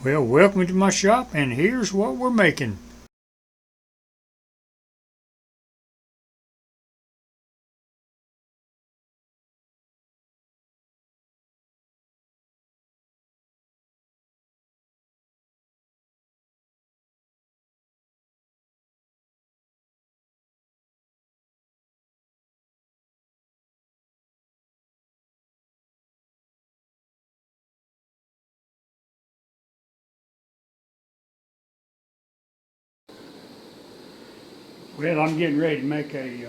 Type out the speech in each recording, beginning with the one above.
Well, welcome to my shop, and here's what we're making. Well, I'm getting ready to make a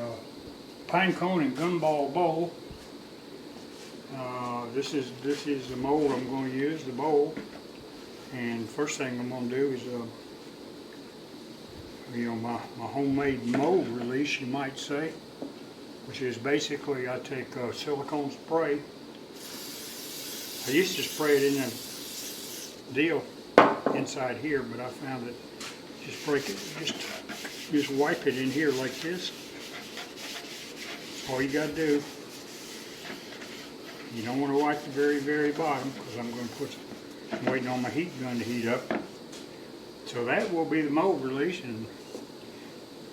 pine cone and gumball bowl. This is the mold I'm going to use, the bowl. And first thing I'm going to do is, my homemade mold release, you might say, which is basically I take silicone spray. I used to spray it in a deal inside here, but I found that just break it, just wipe it in here like this. All you got to do. You don't want to wipe the very, very bottom because I'm waiting on my heat gun to heat up. So that will be the mold release, and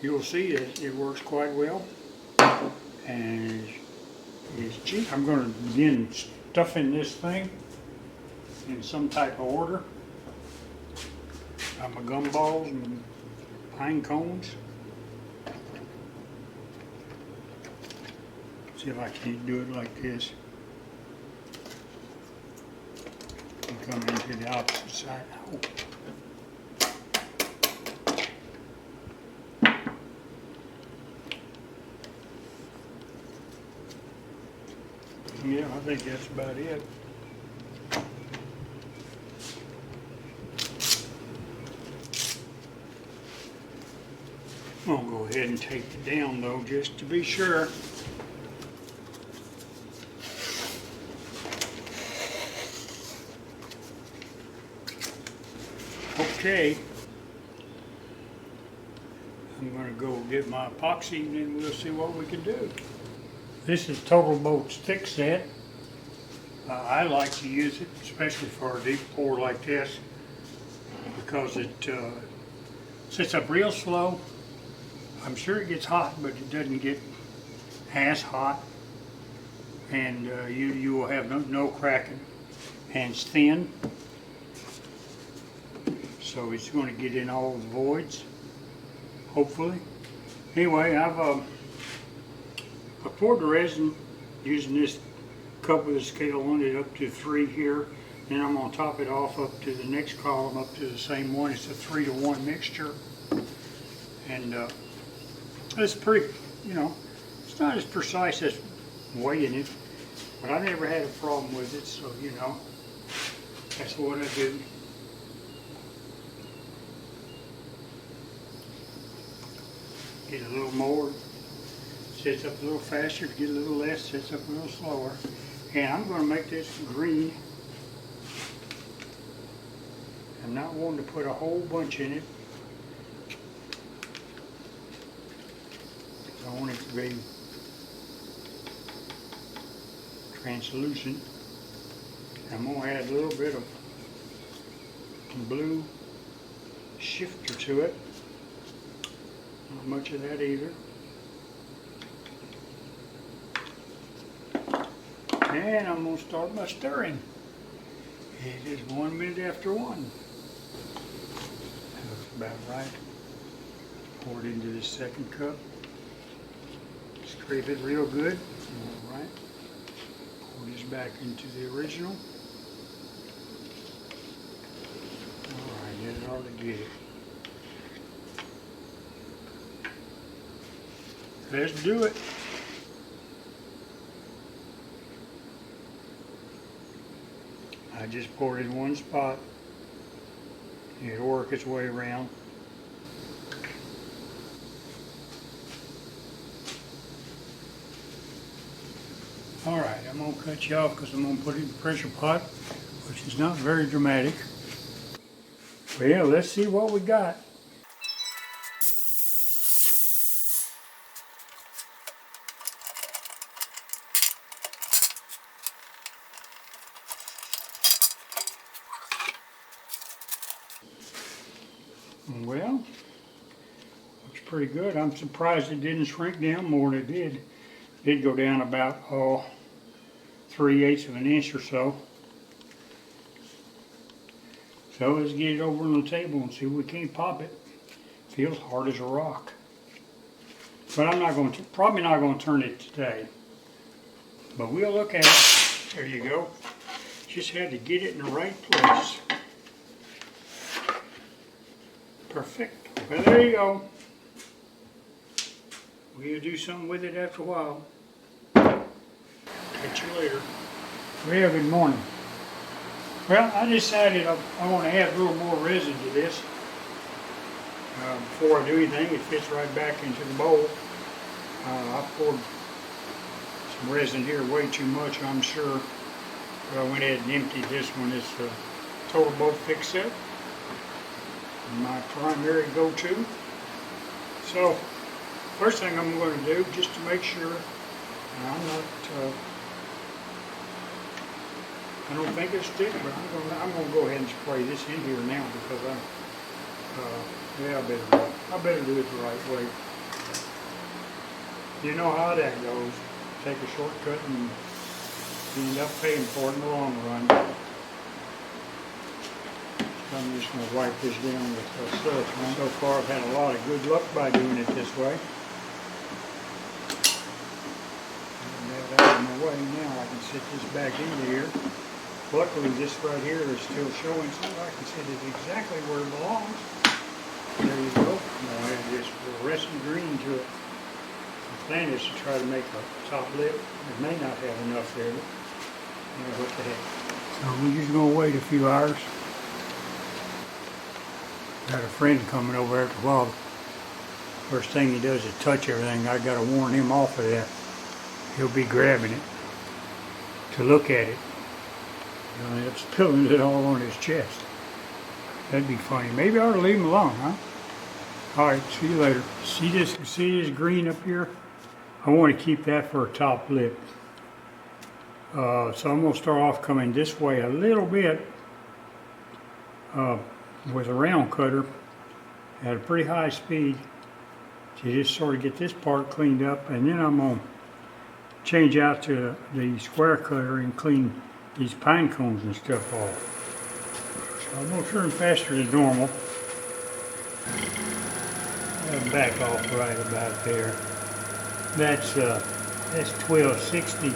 you'll see that it works quite well. And it's cheap. I'm going to begin stuffing this thing in some type of order. Got my gumballs and pine cones. See if I can't do it like this. And come into the opposite side. Oh. Yeah, I think that's about it. I'm going to go ahead and take it down though, just to be sure. Okay. I'm going to go get my epoxy and then we'll see what we can do. This is Total Boat's thick set. I like to use it, especially for a deep pour like this, because it sets up real slow. I'm sure it gets hot, but it doesn't get as hot, and you will have no cracking, and it's thin, so it's going to get in all the voids, hopefully. Anyway, I poured the resin using this cup with a scale on it up to 3 here. Then I'm going to top it off up to the next column up to the same one. It's a 3-to-1 mixture, and it's pretty, it's not as precise as weighing it, but I never had a problem with it, so that's what I do. Get a little more, sets up a little faster, get a little less, sets up a little slower. And I'm going to make this green. I'm not wanting to put a whole bunch in it. I want it to be translucent. I'm going to add a little bit of blue shifter to it. Not much of that either. And I'm going to start my stirring. It is 1 minute after 1. That looks about right. Pour it into this second cup. Scrape it real good. All right. Pour this back into the original. All right, that ought to get it. Let's do it. I just poured it in one spot. It'll work its way around. All right, I'm going to cut you off because I'm going to put it in the pressure pot, which is not very dramatic. Well, let's see what we got. Well, looks pretty good. I'm surprised it didn't shrink down more than it did. It did go down about 3/8 of an inch or so. So let's get it over on the table and see if we can't pop it. Feels hard as a rock. But I'm not going to, probably not going to turn it today. But we'll look at it. There you go. Just had to get it in the right place. Perfect. Well, there you go. We'll do something with it after a while. Catch you later. Well, good morning. Well, I decided I want to add a little more resin to this. Before I do anything, it fits right back into the bowl. I poured some resin here, way too much, I'm sure. But I went ahead and emptied this one. It's a total boat fix set. My primary go-to. So, first thing I'm going to do, just to make sure, I don't think it's stick, but I'm going to go ahead and spray this in here now because I better do it the right way. You know how that goes. Take a shortcut and you end up paying for it in the long run. So I'm just going to wipe this down with silicone. So far I've had a lot of good luck by doing it this way. Get that out of my way now. I can set this back into here. Luckily this right here is still showing, so I can set it exactly where it belongs. There you go. Now add this resin green to it. The plan is to try to make a top lip. It may not have enough there, but what the heck. So we're just going to wait a few hours. Got a friend coming over after a while. First thing he does is touch everything. I got to warn him off of that. He'll be grabbing it to look at it. He'll end up spilling it all on his chest. That'd be funny. Maybe I ought to leave him alone, huh? Alright, see you later. See this green up here? I want to keep that for a top lip. So I'm going to start off coming this way a little bit with a round cutter at a pretty high speed to just sort of get this part cleaned up, and then I'm going to change out to the square cutter and clean these pine cones and stuff off. So I'm going to turn faster than normal. I'll back off right about there. That's 1260.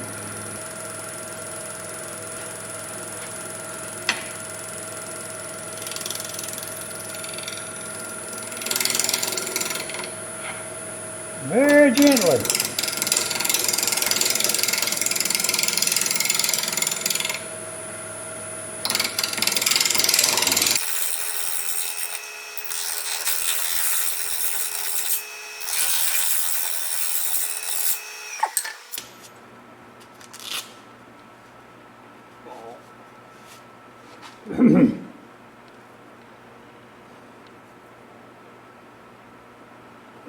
Very gently.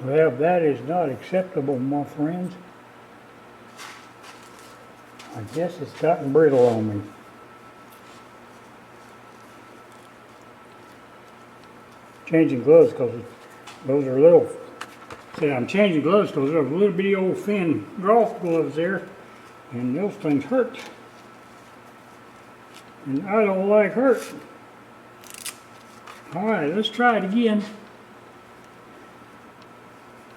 Well, that is not acceptable, my friends. I guess it's gotten brittle on me. Changing gloves because those are little. I'm changing gloves because there's a little bitty old thin golf gloves there, and those things hurt. And I don't like hurt. All right, let's try it again.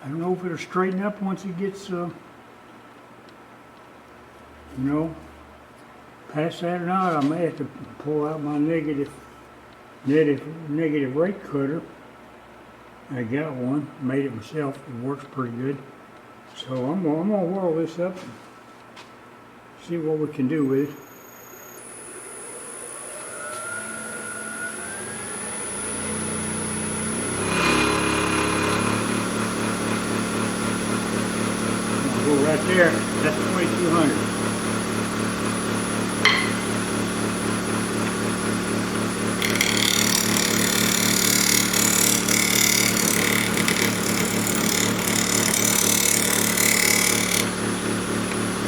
I don't know if it'll straighten up once it gets, past that or not. I may have to pull out my negative rate cutter. I got one, made it myself. It works pretty good. So I'm gonna whirl this up and see what we can do with it. Right there, that's 2200.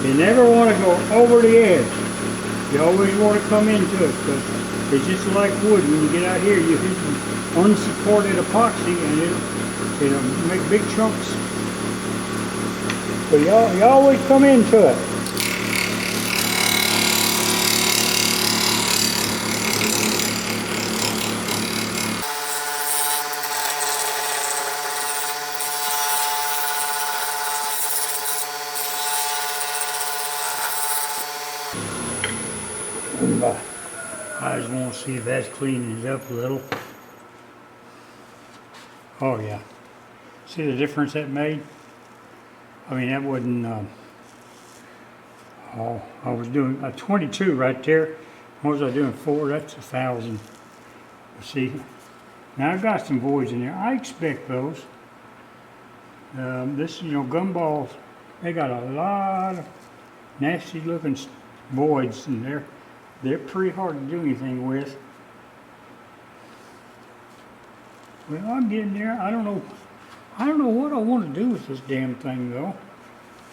You never want to go over the edge. You always want to come into it, because it's just like wood. When you get out here, you hit some unsupported epoxy and it'll make big chunks. But you always come into it. I just want to see if that's cleaning it up a little. Oh yeah. See the difference that made? I mean, that wasn't, oh, I was doing a 22 right there. What was I doing? 4? That's 1,000. See? Now I've got some voids in there. I expect those. This, gumballs, they got a lot of nasty looking voids in there. They're pretty hard to do anything with. Well, I'm getting there. I don't know what I want to do with this damn thing though.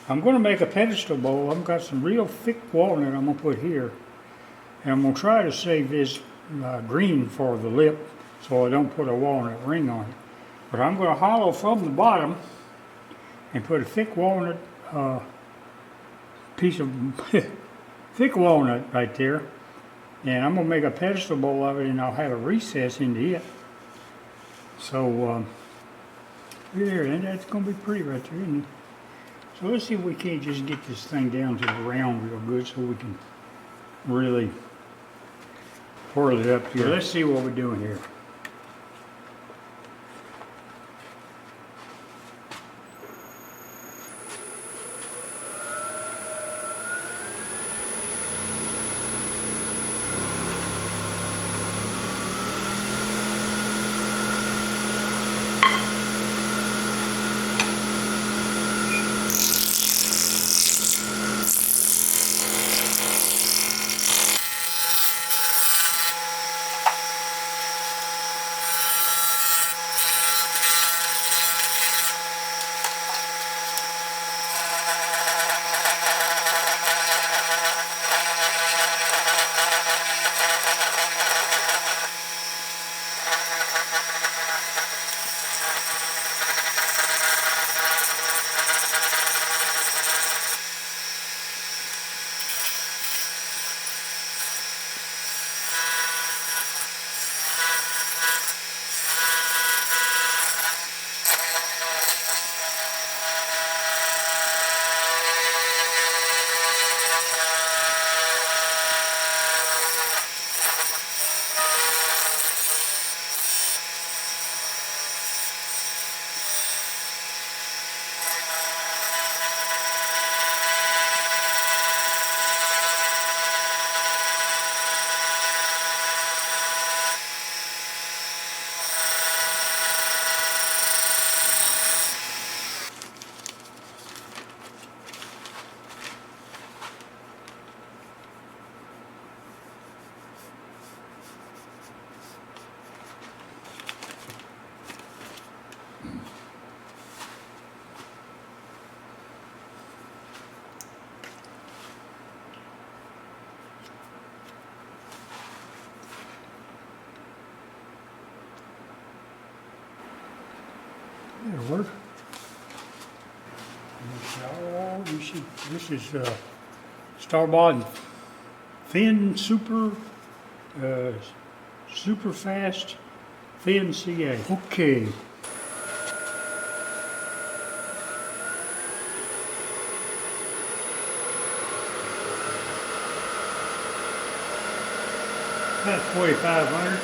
I'm going to make a pedestal bowl. I've got some real thick walnut I'm going to put here. And I'm going to try to save this green for the lip so I don't put a walnut ring on it. But I'm going to hollow from the bottom and put a thick walnut piece of thick walnut right there. And I'm going to make a pedestal bowl of it, and I'll have a recess into it. So, there, and that's going to be pretty right there, isn't it? So let's see if we can't just get this thing down to the round real good so we can really whirl it up here. Let's see what we're doing here. That'll work. Oh, this is Starboard Thin Super Super Fast Thin CA. Okay. That's 4,500.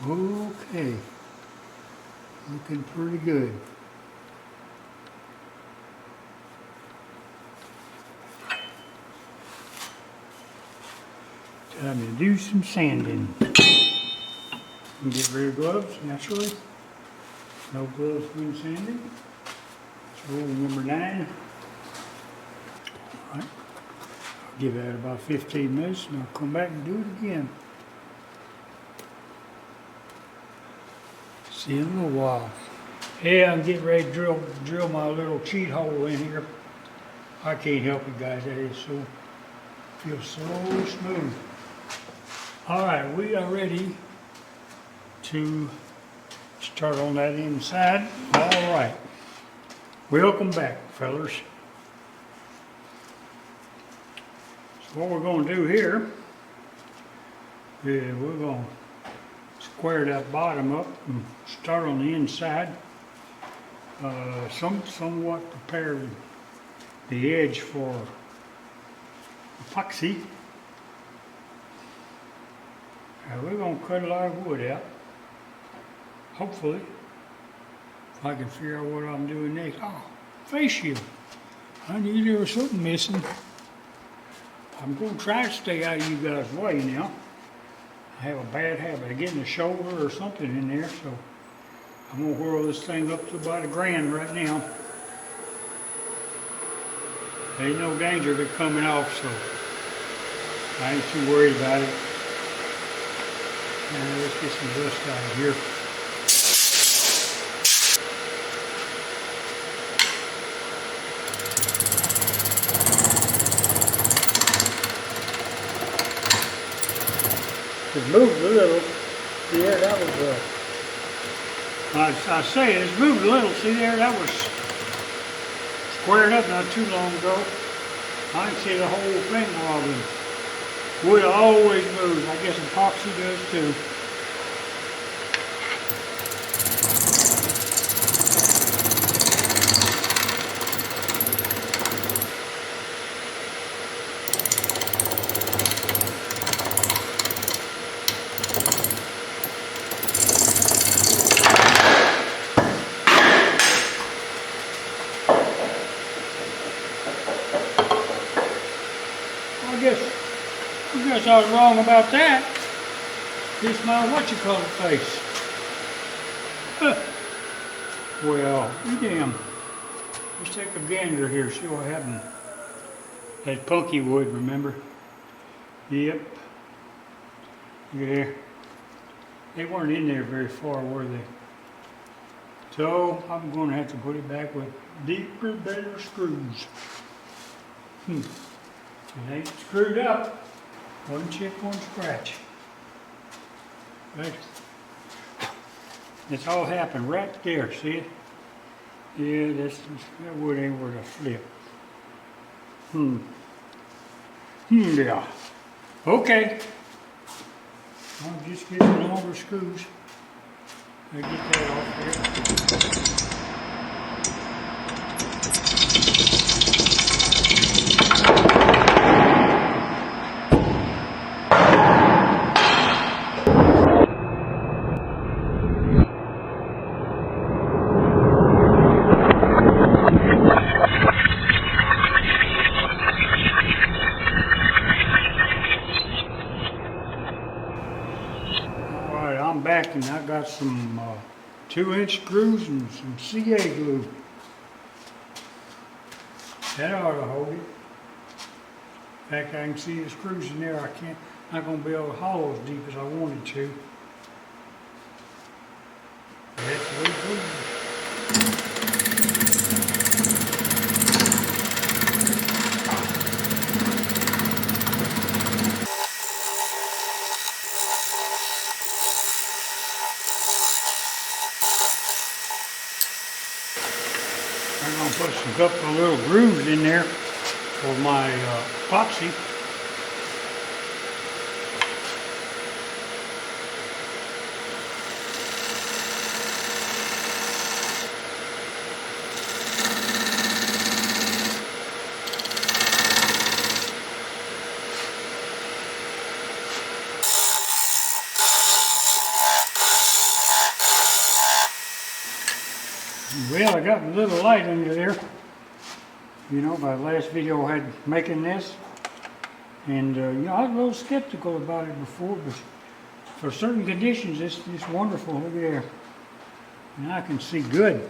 Okay, looking pretty good. Time to do some sanding. And get rid of gloves, naturally. No gloves when sanding. It's rule number 9. All right. I'll give that about 15 minutes and I'll come back and do it again. See you in a little while. Yeah, I'm getting ready to drill my little cheat hole in here. I can't help it, guys. That is so, feels so smooth. All right, we are ready to start on that inside. All right, welcome back, fellas. So what we're going to do here is we're going to square that bottom up and start on the inside. Somewhat prepare the edge for epoxy. We're going to cut a lot of wood out. Hopefully, if I can figure out what I'm doing next. Oh, face shield. I knew there was something missing. I'm going to try to stay out of you guys' way now. I have a bad habit of getting a shoulder or something in there, so I'm going to whirl this thing up to about $1,000 right now. There ain't no danger of it coming off, so I ain't too worried about it. Let's get some dust out of here. It moved a little. Yeah, that was, I say it's moved a little. See there, that was squared up not too long ago. I can see the whole thing wobbling. Wood always moves. I guess epoxy does too. I guess I was wrong about that. It's my face. Well, damn. Let's take a gander here, see what happened. That punky wood, remember? Yep. Yeah. They weren't in there very far, were they? So I'm going to have to put it back with deeper, better screws. It ain't screwed up. One chip, one scratch. Right. It's all happened right there, see it? Yeah, that wood ain't worth a flip. Yeah. Okay. I'll just get some longer screws. I'll get that off there. Back and I got some 2-inch screws and some CA glue. That ought to hold it. In fact, I can see the screws in there. Not going to be able to haul as deep as I wanted to. That's the way it goes. I'm going to put some couple of little grooves in there for my epoxy. Well, I got a little light under there. You know, my last video I had making this. And, you know, I was a little skeptical about it before, but for certain conditions, it's wonderful. Look at there. And I can see good.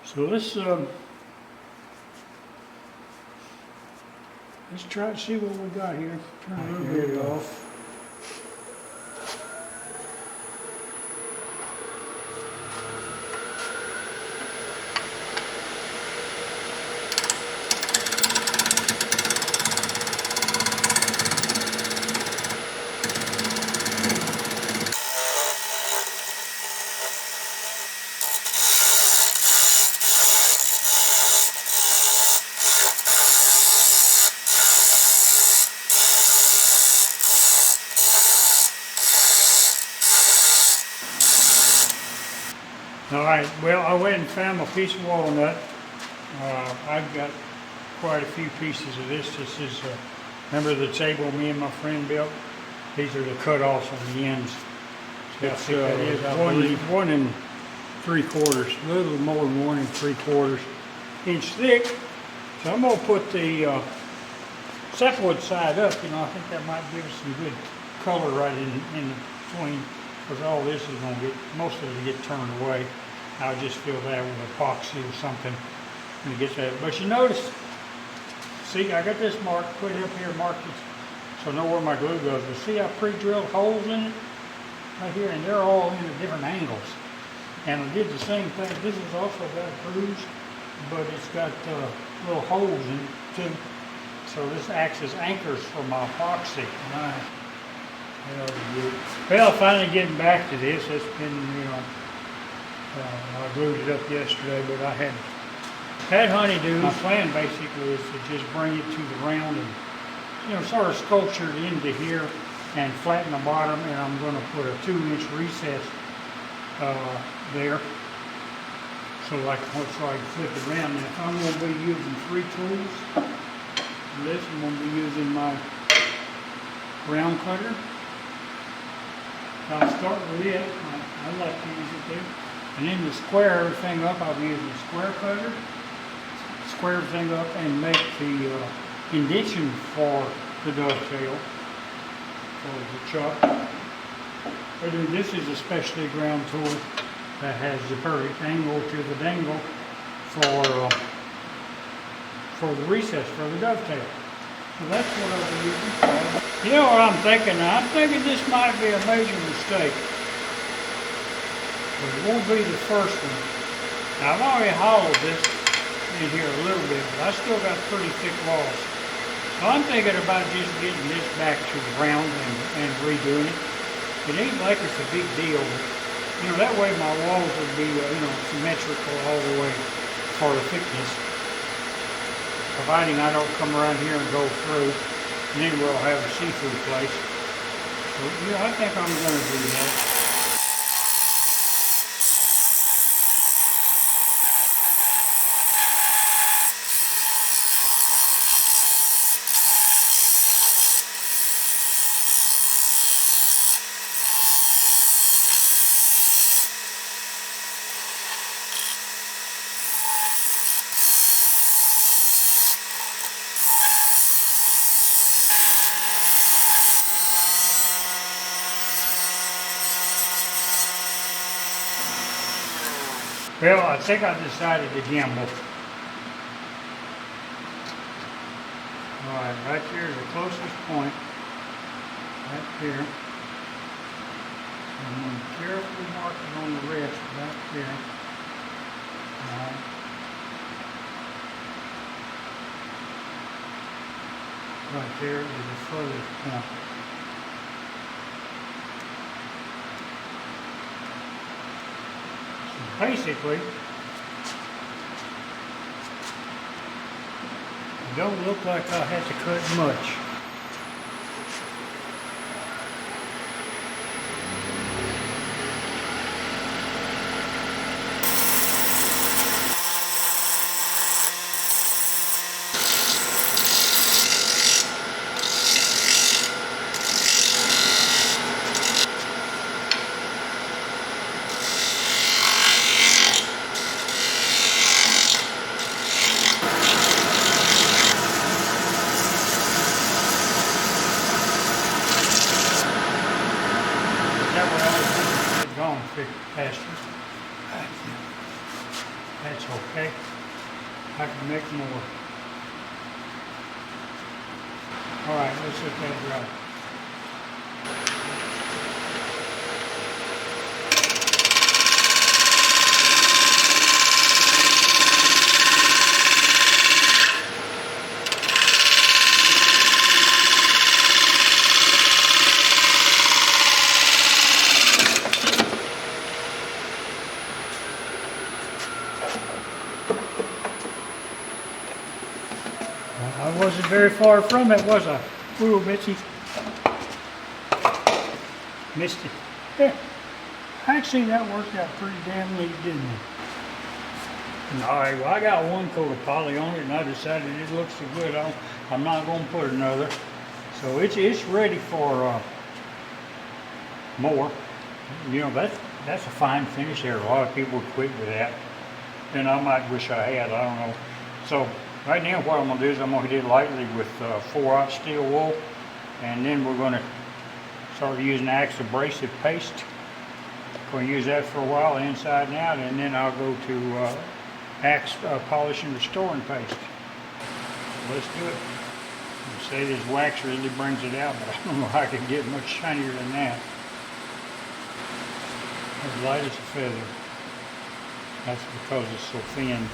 So let's try to see what we got here. Turn a little bit off. All right, well, I went and found a piece of walnut. I've got quite a few pieces of this. This is, remember the table me and my friend built? These are the cut-offs on the ends. It's 1 3/4, a little more than 1 3/4 inch thick. So I'm going to put the sapwood side up. You know, I think that might give us some good color right in between. Because all this is going to get, most of it will get turned away. I'll just fill that with epoxy or something to get that. But you notice, see, I got this marked, put it up here, marked it so I know where my glue goes. But see, I pre-drilled holes in it right here, and they're all in at different angles. And I did the same thing. This has also got grooves, but it's got little holes in it too. So this acts as anchors for my epoxy. Well, finally getting back to this. It's been, you know, I glued it up yesterday, but I had honeydews. My plan basically is to just bring it to the round and, you know, sort of sculpture it into here and flatten the bottom, and I'm going to put a 2-inch recess there, so I can flip it around. And if I'm going to be using 3 tools, this I'm going to be using my round cutter. I'll start with it. I like to use it there. And then to square everything up, I'll be using a square cutter. Square everything up and make the indentation for the dovetail, for the chuck. This is a specially ground tool that has the perfect angle to the dangle for the recess, for the dovetail. So that's what I'll be using for. You know what I'm thinking now? I'm thinking this might be a major mistake. But it won't be the first one. Now I've already hollowed this in here a little bit, but I still got pretty thick walls. So I'm thinking about just getting this back to the round and redoing it. It ain't like it's a big deal. You know, that way my walls would be, you know, symmetrical all the way for the thickness. Providing I don't come around here and go through, and then we'll have a seafood place. So, yeah, I think I'm going to do that. Well, I think I decided to gimbal. Alright, right here is the closest point. Right here. I'm going to carefully mark it on the wrist right here. Alright. Right there is the furthest point. Basically, it don't look like I had to cut much. gone faster. That's okay. I can make more. All right, let's let that dry. I wasn't very far from it, was I? Ooh, Mitzi. Missed it. Yeah. Actually, that worked out pretty damn neat, didn't it? Alright, well, I got one coat of poly on it, and I decided it looks so good, I'm not going to put another. So it's ready for more. You know, that's a fine finish there. A lot of people would quit with that. And I might wish I had, I don't know. So right now what I'm going to do is I'm going to hit it lightly with 4/0 steel wool, and then we're going to start using Axe abrasive paste. Going to use that for a while inside and out, and then I'll go to Axe polish and restoring paste. So let's do it. You say this wax really brings it out, but I don't know how I can get much shinier than that. As light as a feather. That's because it's so thin.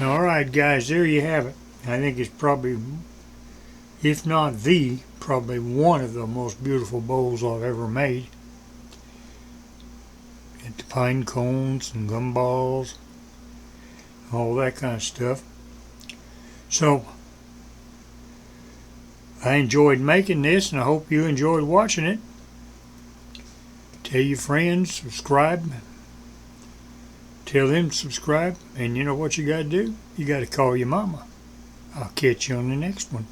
Alright guys, there you have it. I think it's probably, if not probably one of the most beautiful bowls I've ever made. Got the pine cones and gumballs, all that kind of stuff. So, I enjoyed making this, and I hope you enjoyed watching it. Tell your friends, subscribe. Tell them to subscribe, and you know what you got to do? You got to call your mama. I'll catch you on the next one.